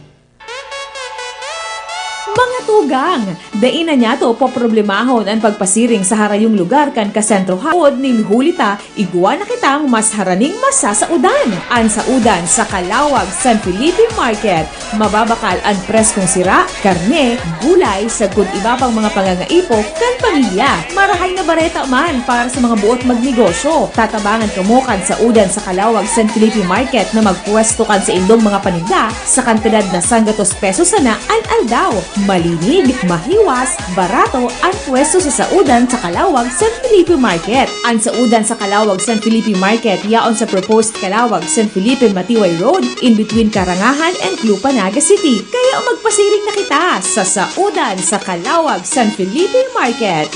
Mga tugang, dainan niya to poproblemahon ang pagpasiring sa harayong lugar kan kasentro haod ning hulita, igwa na kitang mas haraning masasaudan. An saudan sa Calawag, San Felipe Market. Mababakal ang preskong sira, karne, gulay, sagkod iba pang mga pangangaipo kan pamilya. Marahay na bareta man para sa mga buot magnegosyo. Tatabangan kamukan sa udan sa Calawag, San Felipe Market na magpwesto kan sa indong mga paninda sa kantidad na 100 pesos sana an aldaw. Malinig, mahiwas, barato ang pwesto sa saudan sa Calawag, San Felipe Market. Ang saudan sa Calawag, San Felipe Market yaon sa proposed Calawag, San Felipe Matiway Road in between Karangahan and Clupa, Naga City. Kaya magpasiring na kita sa saudan sa Calawag, San Felipe Market.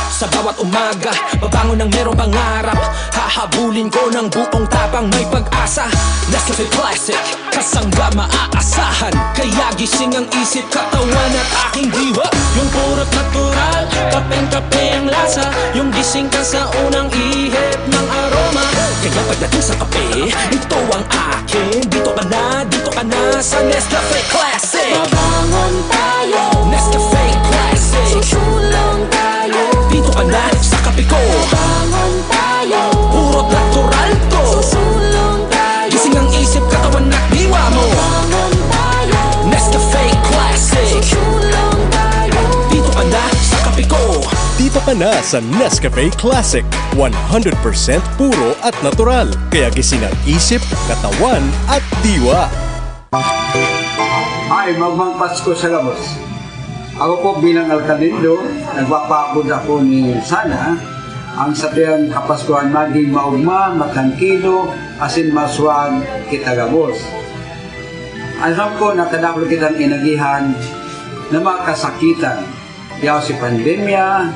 Sa bawat umaga, babangon ng merong pangarap. Hahabulin ko ng buong tapang may pag-asa. Nescafe Classic, kasangga maaasahan. Kaya gising ang isip, katawan at aking diwa. Yung purot natural, kapeng-kape ang lasa. Yung gising ka sa unang ihip ng aroma. Kaya pagdating sa kape, ito ang akin. Dito ka na sa Nescafe Classic. Babangon tayo, Nescafe Classic. Susulong tayo, dito ka na sa kape ko. Bangon tayo, purot natural to. Susulong tayo, gising ang isip, katawan at diwa mo. Bangon tayo, Nescafe Classic. Susulong tayo, dito ka na sa kape ko. Dito ka na sa Nescafe Classic. 100% puro at natural. Kaya gising ang isip, katawan at diwa. Ay, magmang Pasko sa labos. Ako po bilang alkalde, nagpapagod ako ni sana ang satuyang Kapaskuhan maging maugma, matangkilo, asin maswag kitagabos. Alam ko nakadaklo kitang inagihan na makasakitan. Yaw si pandemya,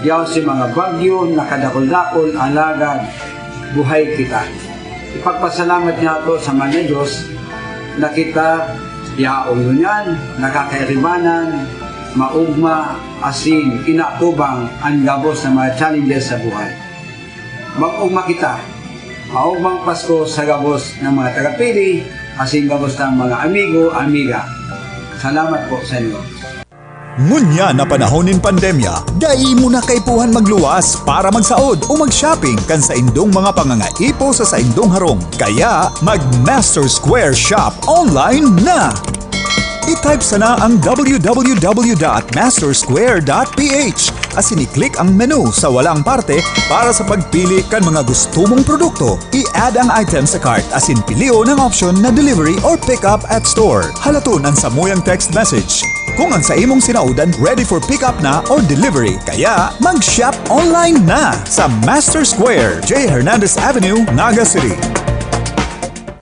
yaw si mga bagyo, nakadakol-dakol, alagad, buhay kita. Ipagpasalamat niya ito sa mga Diyos na kita yaong yun nakakairibanan, maugma, asin, inatubang ang gabos ng mga challenges sa buhay. Mag-ugma kita, maugmang Pasko sa gabos ng mga tagapili, asin gabos ng mga amigo, amiga. Salamat po sa inyo. Ngunya na panahon ng pandemya, dai mo na kaipuhan magluwas para magsaod o mag-shopping kan sa indong mga pangangaipo sa indong harong. Kaya mag-Master Square Shop online na! I-type sana ang www.mastersquare.ph asin i-click ang menu sa walang parte para sa pagpili kan mga gusto mong produkto. I-add ang item sa cart asin pilio ng option na delivery or pick up at store. Halaton ang samuyang text message kung ang sa imong sinaudan ready for pick up na or delivery. Kaya mag-shop online na sa Master Square, J. Hernandez Avenue, Naga City.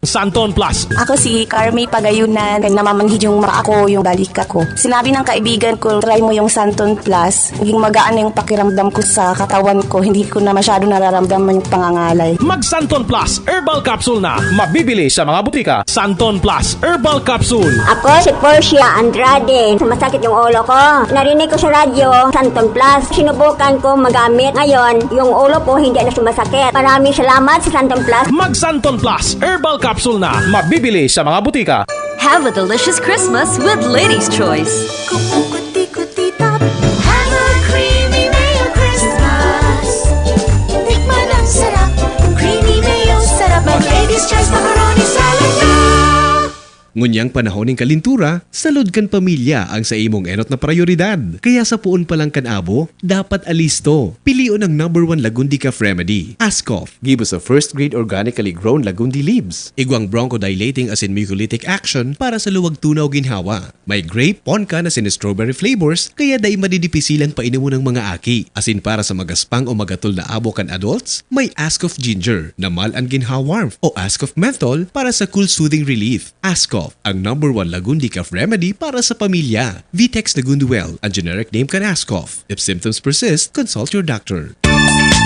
Santon Plus. Ako si Carmi Pagayunan, namamanhid yung ako, yung balikat ko. Sinabi ng kaibigan ko, try mo yung Santon Plus. Naging magaan na yung pakiramdam ko sa katawan ko. Hindi ko na masyado nararamdaman yung pangangalay. Mag Santon Plus Herbal Capsule na. Mabibili sa mga butika. Santon Plus Herbal Capsule. Ako si Portia Andrade. Sumasakit yung ulo ko. Narinig ko sa radyo, Santon Plus. Sinubukan ko magamit. Ngayon, yung ulo ko hindi na sumasakit. Maraming salamat sa Santon Plus. Mag Santon Plus Herbal Capsule na. Mabibili sa mga butika. Have a delicious Christmas with Lady's Choice. Have a creamy mayo Christmas. Tikman ang sarap, creamy mayo sarap. Mag-Lady's Choice macaroni salad na. Ngunyang panahon ng kalintura, salud kan pamilya ang sa imong enot na prioridad. Kaya sa puon pa lang kan abo, dapat alisto. Pilion ang #1 Lagundi Cough Remedy. Ascough, give us a first-grade organically grown Lagundi leaves. Igwang bronchodilating asin mucolytic action para sa luwag tunaw ginhawa. May grape, poncan asin strawberry flavors, kaya day madidipisilan pa inimo ng mga aki. Asin para sa magaspang o magatol na abo kan adults, may Ascough Ginger na mal ang ginhawa warmth o Ascough Menthol para sa cool soothing relief. Ascough Ascoff, ang #1 Lagundi Cough remedy para sa pamilya. Vitex Lagunduel, ang generic name kan Ascoff. If symptoms persist, consult your doctor.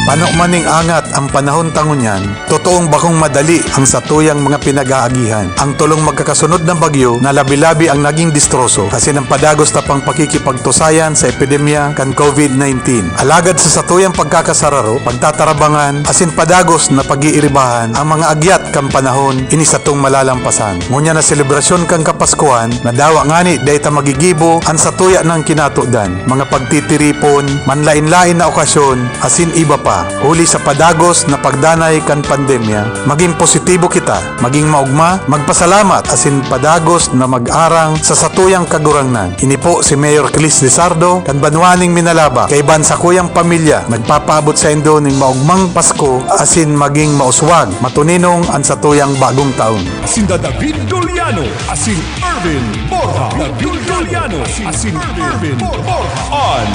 Pano maning angat ang panahon tangunyan, totoong bakong madali ang satuyang mga pinag-aagihan. Ang tulong magkakasunod ng bagyo na labi-labi ang naging distroso kasi ng padagos na pang pakikipagtusayan sa epidemya kan COVID-19. Alagad sa satuyang pagkakasararo, pagtatarabangan, asin padagos na pag-iiribahan ang mga agyat kang panahon inisatong malalampasan. Ngunya na selebrasyon kang Kapaskuhan na dawa ngani dayta magigibo ang satuya ng kinatudan. Mga pagtitiripon, manlain-lain na okasyon, asin iba pa. Huli sa padagos na pagdanay kan pandemya, maging positibo kita, maging maugma, magpasalamat asin padagos na mag-arang sa satuyang kagurangnan. Ini po si Mayor Clis Lizardo kan banwaning Minalaba kay bansa kuyang pamilya nagpapaabot sa indo ning maugmang Pasko asin maging mauswag matuninong ang satuyang bagong taon. Sinda David Doliano, asin Irvin Borja. David Doliano, asin Irvin Borja. On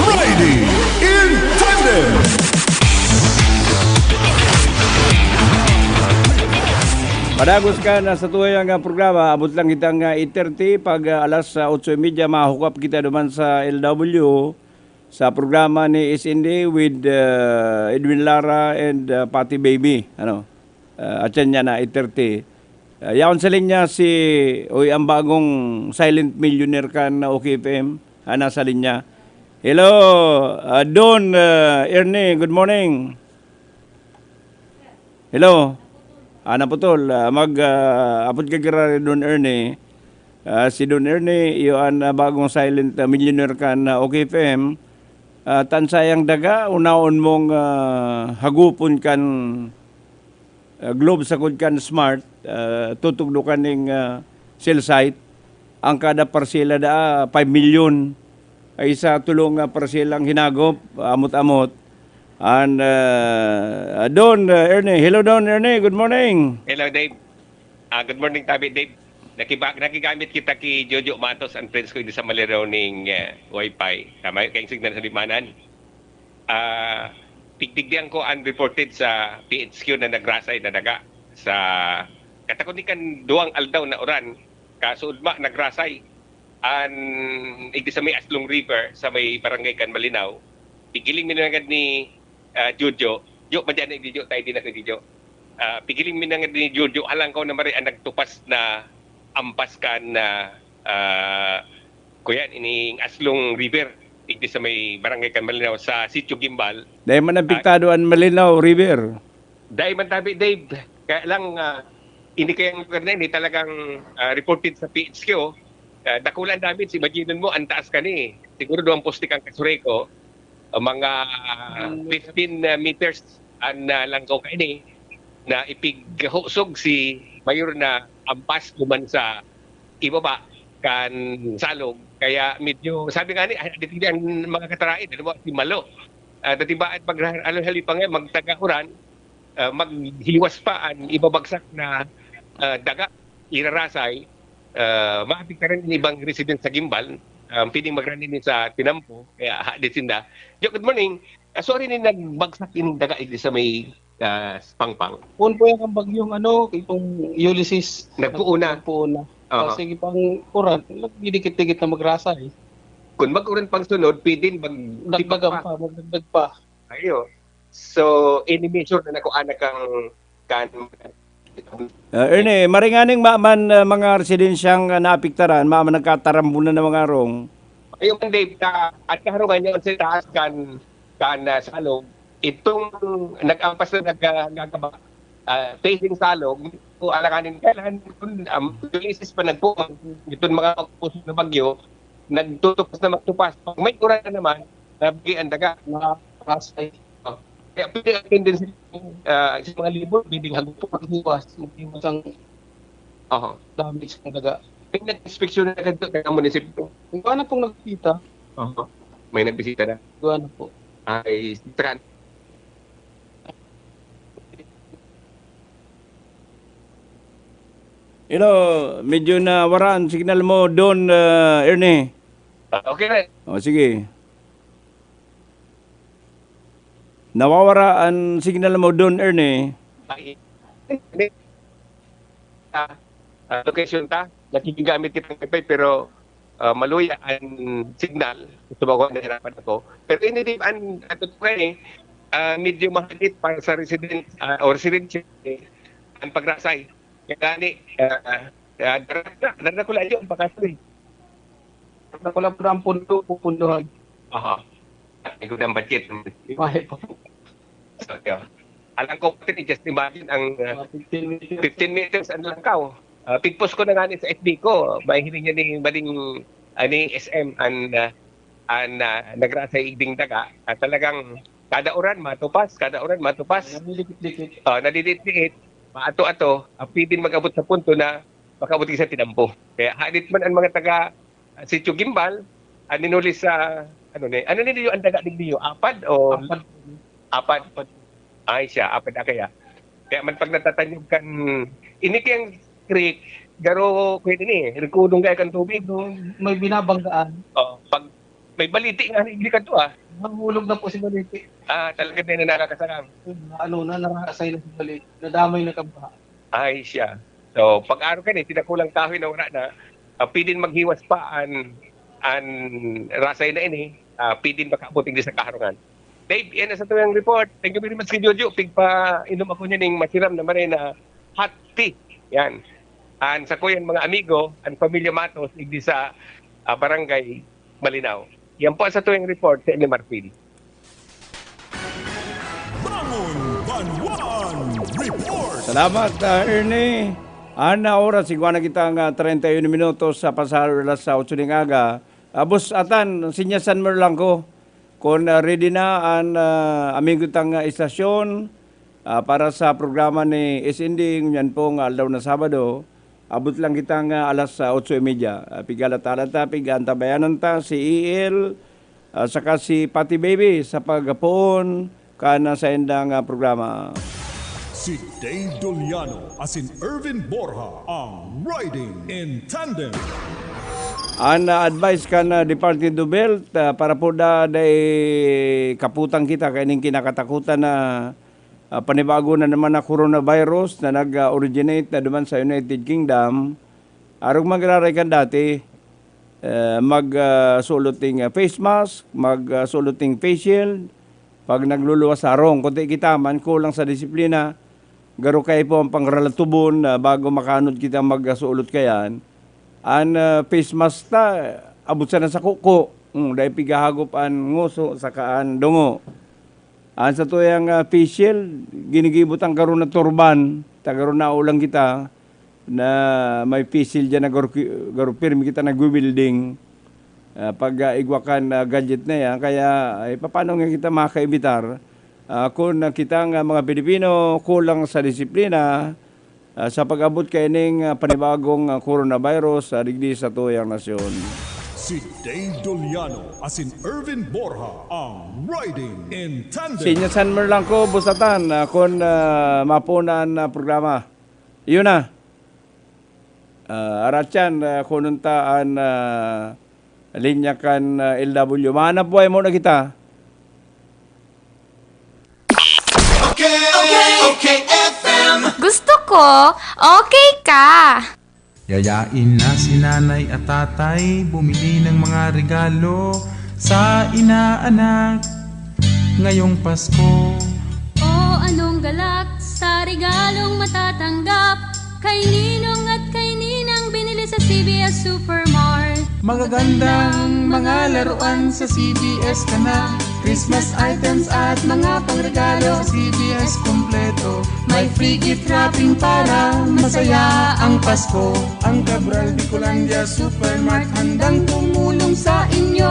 Riding in Tandem. Padagos ka na sa tuyang programa, abot lang kitang 8:30 pag alas 8:30 mahukap kita duman sa LW sa programa ni SND with Edwin Lara and Patty Baby. Atyan niya na 8:30. Yaon sa linya si ang bagong silent millionaire kan na OKFM, nasa linya. Hello, Don Ernie, good morning. Hello. Putol, apot ka kira Don Ernie. Si Don Ernie, yung bagong silent millionaire kan na OKFM. Tansayang daga, unaon mong hagupon kan globe sa kan smart, tutugdo ka ng cell site. Ang kada parsela da 5 million. Ay isa tulong parselang hinagop, amot-amot. And Don Ernie. Hello, Don Ernie. Good morning. Hello, Dave. Good morning, Dave. Nakigamit kita ki Jojo Matos and friends ko sa Maliraw ning Wi-Fi. Tama kayong signal sa limanan. Tigdigdian ko unreported sa PHQ na nagrasay na daga sa katakunikan duwang aldaw na oran. Kasudma nagrasay an igdi sa may Aslong River sa may barangay kan Malinaw. Pigiling minangad ni Jojo. Jo madyan ni Jojo tayo din na Jojo. Pigiling minangad ni Jojo halang ko na mari ang nagtupas na ampas kan na kuyan ining Aslong River igdi sa may barangay kan Malinaw sa Sitio Gimbal. Dahil man ang piktado ang Malinaw River. Dahil man tabi Dave. Kaya lang hindi kayang ni talagang reported sa PHQ. Dakulan namin si Majinon mo ang taas ka ni. Siguro doon poste kang Kasureko. Mga 15 meters ang langkaw ka ini na ipighusog si Mayor na ampas kuman sa ibaba kan salog. Kaya medyo sabi nga ni ang mga katarain si Malo. Datibaan pag halipang magtagahuran maghiwas pa ang ibabagsak na daga irarasay. Maapik na rin ibang resident sa Gimbal. Piling magranin sa Tinampo. Kaya hadesinda. Good morning. Sorry ni nagbagsak ining daga sa may Pangpang. Kung po yung bagyong itong Ulysses. Nagpuuna. Sige pang uran, didikit-dikit na magrasa eh. Kung mag-uran pang sunod, pwede magdagdag pa. Ayo. So, ini-measure na nakuha na kan Ernie, maringaning maaman mga residensyang naapiktaran, maaman nagkatarambunan ng mga arong. Ayun, Dave, at kaharungan niya sa taas kan salog, itong nag-ampas na nagkakaba, tasting salog, kung alakanin kailan, Ulysses pa nagpuan, itong mga pagpusok na bagyo, nagtutupas na magtupas. Pag may uran na naman, nabigay ang daga, nakakasay. Kaya pwede ang tendency sa mga libur, biling hagpo pag-iwas ang damage ng daga. May nag-inspeksyon na ganito ng munisipyo. Kung ano pong nagkita? May nagbisita na? Kung ano po? Ay, Tran. Medyo na waraan signal mo Don Ernie. Okay na. Sige. Nawawara ang signal mo Don Ernie. Location ta? nakikigamit kitang wifi pero maluya ang signal. Ito ba ko nahirapan ako. Pero hindi ang medyo mahalit para sa resident o residential ang pagrasay. Kaya gani, darana ko lang yun, pagkasoy. Ako lang po ang pupunduhan. Aha. Ay ko ng budget. Mahal po. So, alam ko pati, just imagine ang 15 meters ang langkaw. Pigpost ko na nga sa FB ko. Mahihiling niya ni Maling SM ang nagrasay igding daga. At talagang kada oran matupas. Nalilit-lit. Nalilit-lit. Maato-ato. Pwedeng mag-abot sa punto na makabot sa tinampo. Kaya halit man ang mga taga Sitio Gimbal, ninuli sa ano niyo ang daga niyo? Apad o apad? Ay siya, apad kaya. Kaya man pag natatanyog kan ini kayang creek, garo pwede ni, rikudong kaya kan tubig. May binabanggaan. Pag may baliti nga hindi ka to Mahulog na po si baliti. Talaga din na nakakasarang. Narakasay na si baliti. Nadamay na kabaha. Ay siya. So, pag-araw ka tinakulang kahoy na wala na, pwedeng maghiwas pa ang rasay na ini, pwedeng makabuting din sa kaharungan. Dave, yan na sa tuyang report. Thank you very much kay Jojo. Pigpa inom ako niya ng masiram na maray na hot tea. Yan. And sa kuyan mga amigo, ang pamilya Matos, igdi sa barangay Malinaw. Yan po sa tuyang report sa Elimar Phil. Salamat, Ernie. Ana oras, sigwana kita nga 31 minutos sa pasaro sa 8 ng aga. Boss Atan, sinyasan mo lang ko kung ready na ang aming tang istasyon para sa programa ni SND yan pong aldaw na Sabado. Abot lang kita nga alas 8:30. Pigalata-alata, pigantabayanan ta si EL, saka si Pati Baby sa pagpoon kana sa endang programa. Si Dave Doliano as in Irvin Borja ang Riding in Tandem. Ang advice ka na Department of Health para po day kaputang kita kaining kinakatakutan na panibago na naman na coronavirus na nag-originate na naman sa United Kingdom. Arong magraray ka dati, mag-suluting face mask, mag-suluting face shield, pag nagluluwas sarong, kunti kita man, kulang sa disiplina, garo kayo po ang pangrelatubon bago makanod kita mag-sulot kayan. Ang face mask ta, abot sa na sa kuko, dahil pigahagop ang nguso sa kaan dungo. Ang sa tuyang face shield, ginigibot ang karoon na turban, tagaroon na ulang kita, na may face shield dyan na garo pirmi kita nag-building. Pag igwakan gadget na yan, kaya paano nga kita makaibitar kung kita nga mga Pilipino kulang sa disiplina sa pag-abot kaining panibagong coronavirus digdi sa tuyang nasyon. Si Dave Doliano as in Irvin Borja ang Riding in Tandem. Sinyasan mo lang ko, busatan, kung mapunan na programa. Yun na. Aratyan, kununtaan linya kan LW. Mahanap buhay muna kita. Okay, FM. Gusto ko, okay ka. Yayain na si nanay at tatay, bumili ng mga regalo sa inaanak ngayong Pasko. O anong galak sa regalong matatanggap kay Ninong at kay Ninang binili sa CBS Supermart. Magagandang mga laruan sa CBS ka na, Christmas items at mga pangregalo sa CBS kompleto. May free gift wrapping para masaya ang Pasko. Ang Cabral Bicolandia Supermart handang tumulong sa inyo.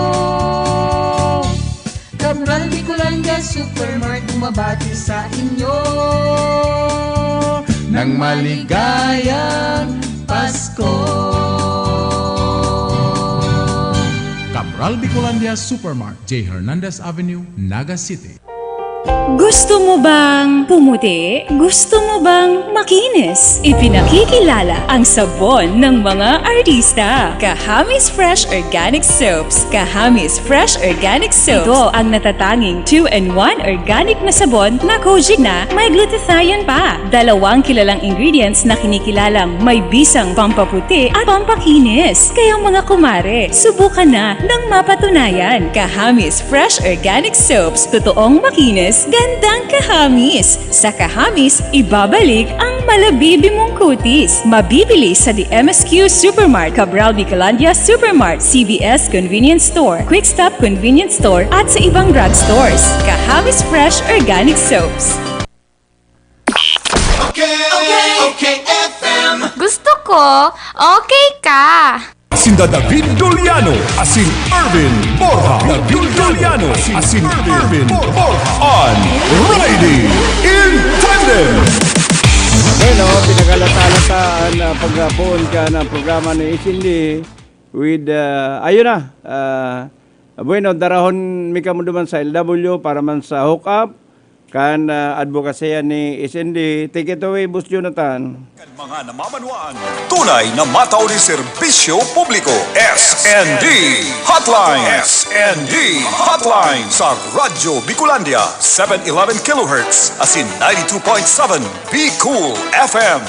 Cabral Bicolandia Supermart bumabati sa inyo ng maligayang Pasko. Cabral Bicolandia Supermart, J. Hernandez Avenue, Naga City. Gusto mo bang pumuti? Gusto mo bang makinis? ipinakikilala ang sabon ng mga artista. Kahamis Fresh Organic Soaps. Kahamis Fresh Organic Soaps. Ito ang natatanging 2-in-1 organic na sabon na kojic na may glutathione pa. 2 kilalang ingredients na kinikilalang may bisang pampaputi at pampakinis. Kaya mga kumare, subukan na ng mapatunayan. Kahamis Fresh Organic Soaps. Totoong makinis, gandang kahamis. Sa kahamis, ibabalik ang malabibi mong kutis. Mabibili sa the MSQ Supermart, Cabral Bicolandia Supermart, CVS Convenience Store, Quick Stop Convenience Store at sa ibang drugstores. Kahamis Fresh Organic Soaps. Okay, FM. Gusto ko, okay ka. Sinda David Doliano, asin Irvin Borja. David Doliano, asin Irvin Borja. On Riding in Tandem. Bueno, pinagalataan na paghapon ka ng programa ni Cindy with, ayun na, bueno, darahon mi kamo duman sa LW para man sa hook up, kan advokasya ni Cindy. Take it away, Boss Jonathan. Mga namamanuan, tunay na mataw ni serbisyo publiko. SND Hotline. SND Hotline sa Radyo Bicolandia 711 kHz asin 92.7 Be Cool FM.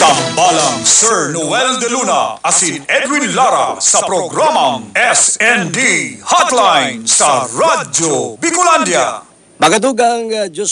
Tambalang Sir Noel de Luna asin Edwin Lara sa programang SND Hotline sa Radyo Bicolandia. Magadugang Diyos